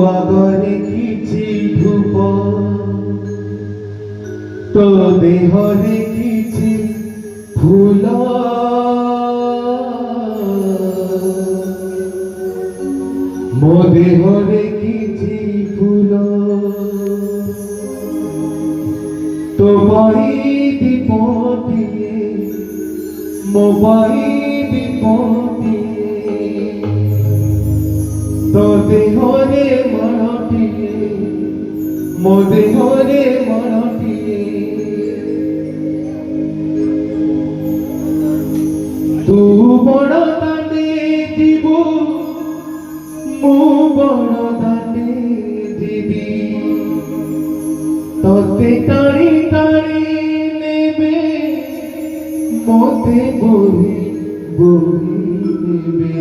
আগরে কিছু ধূপ তো দেহরে কিছু ফুল মো দেহরে কিছু ফুল তো বাই দীপটিয়ে মো বাই দীপটিয়ে তো দেহরে মনটিয়ে মো দেহরে মনটিয়ে তু বড় দানে জীবু মু বড় দানে জীবি তোতে টানি টানি নেবে মতে বহি বহি নেবে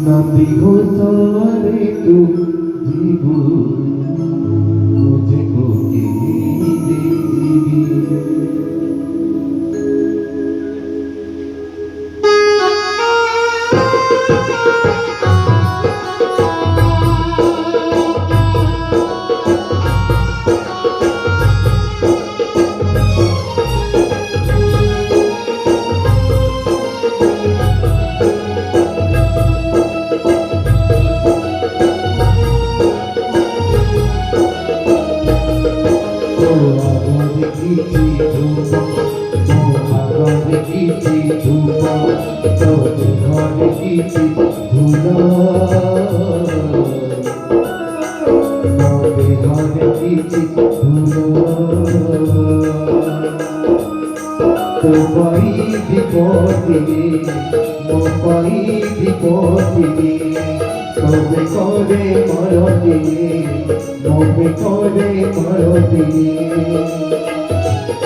নাতি ঘোষরে তু জীবু মুঝে কোকি জীবি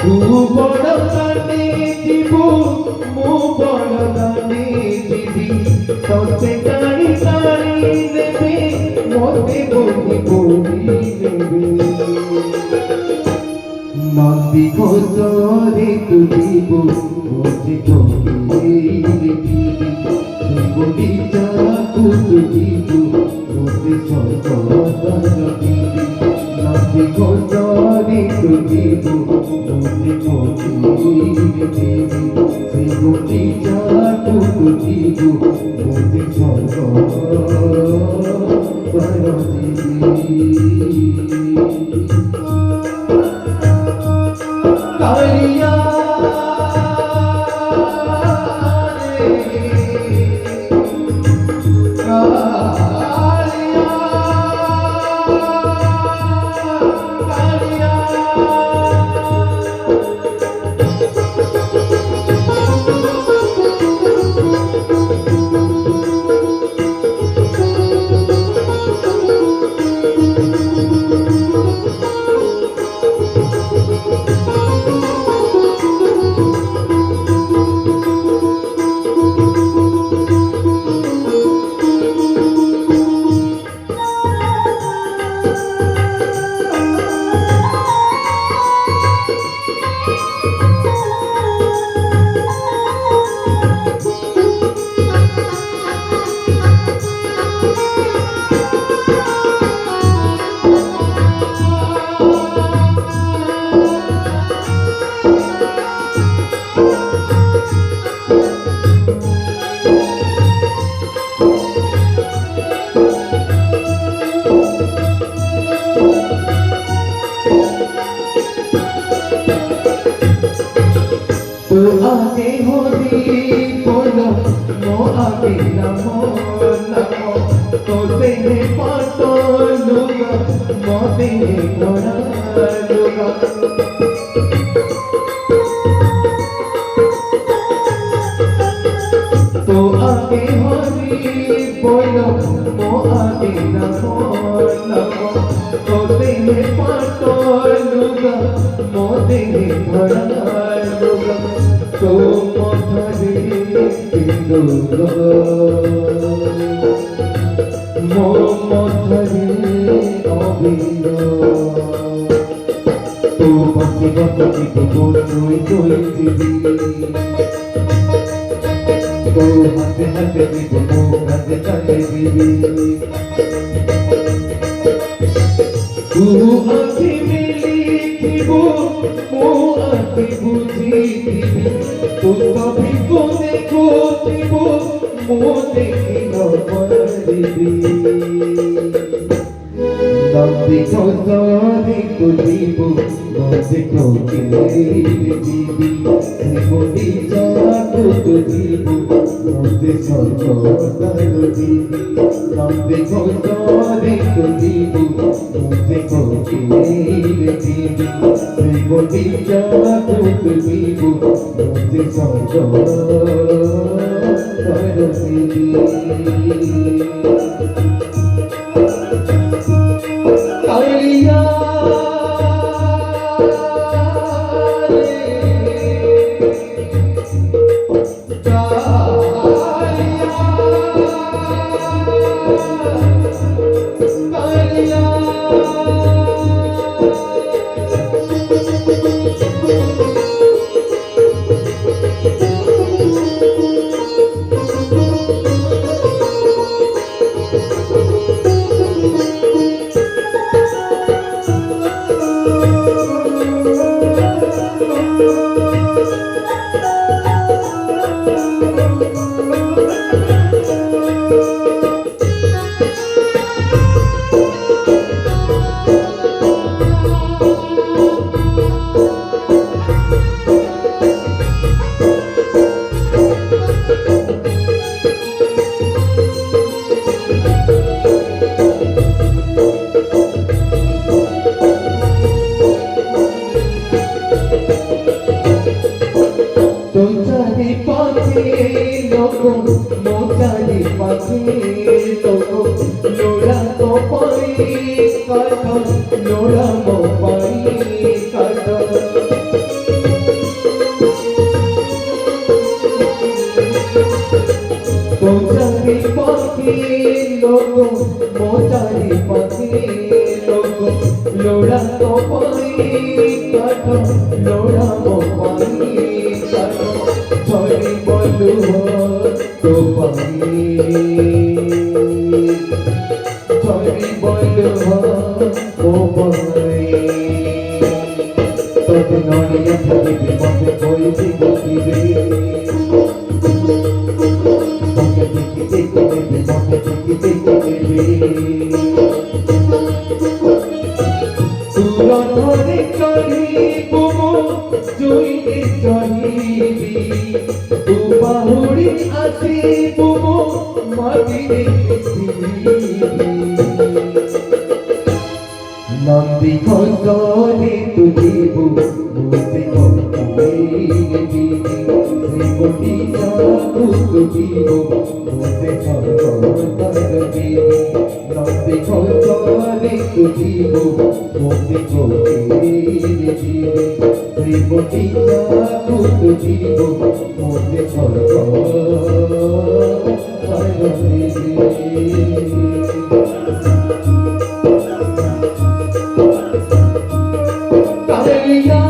তু বড় দানে জীবু মু বড় দানে জীবি তোতে টানি টানি নেবে মতে বহি বহি নেবে নন্দী ঘোষরে তু জীবু মুঝে কোকি জীবি জীবটি চাকু তু জীবু মুঝে সর্বদা জীবি নন্দী ঘোষরে তু জীবু মুঝে কোকি জীবি জীবটি চাকু তু জীবু মুঝে সর্বদা জীবি কালিয়া आगे होरी बोलो मो आगे नमो नमो तो तेरे पातो लुगा मो तेरे घोड़ा लुगा तो आगे होरी बोलो मो आगे नमो नमो तो तेरे पातो लुगा मो तेरे घोड़ा लुगा तो मधरे सिंदूर मो मधरे अबीर तो बसी बसी तो तुई तुई जीवी ओ हाथे हाथे দিব মো কাঁধে কাঁধে দিবি तू आँखी में लिखिबो मो आँखी बुझी दिबी तू सभी को देखो दिबो मो देखी न पारिबी नंदी घोषारी को दिबो मो देखो के दिबी श्रीमती जाको को दिबो मो देखो तारो दिबी नंदी घोषारी को दिबो देखो कि दीदी श्रीमती जाको तुझीबो मुझे समझो तारो दीदी कालिया मोचारी पाखे तो लोड़ा तो पाई काटा लोड़ा मो पाई काटा मोचारी पाखे लोगो मोचारी पाखे लोगो लोड़ा तो पाई काटा लोड़ा मो पाई काटा छोड़ी बोलू तो पाई छोड़ी बोलू ओ पाई तो दिनोनिया थकी भी मत कोई भी गोती भी मत दिखी देखी भी मत दिखी देखी भी तू रोने करी बुमो जुई चढ़ी तू बाहुड़ी आसी बुमो माटी नंदी घोषारी तुझीबो मुझे श्रीमती जाको तुझीबो मुझे नंदी घोषारी तुझीबो मुझे श्रीमती जाको तुझीबो मुझे Hallelujah.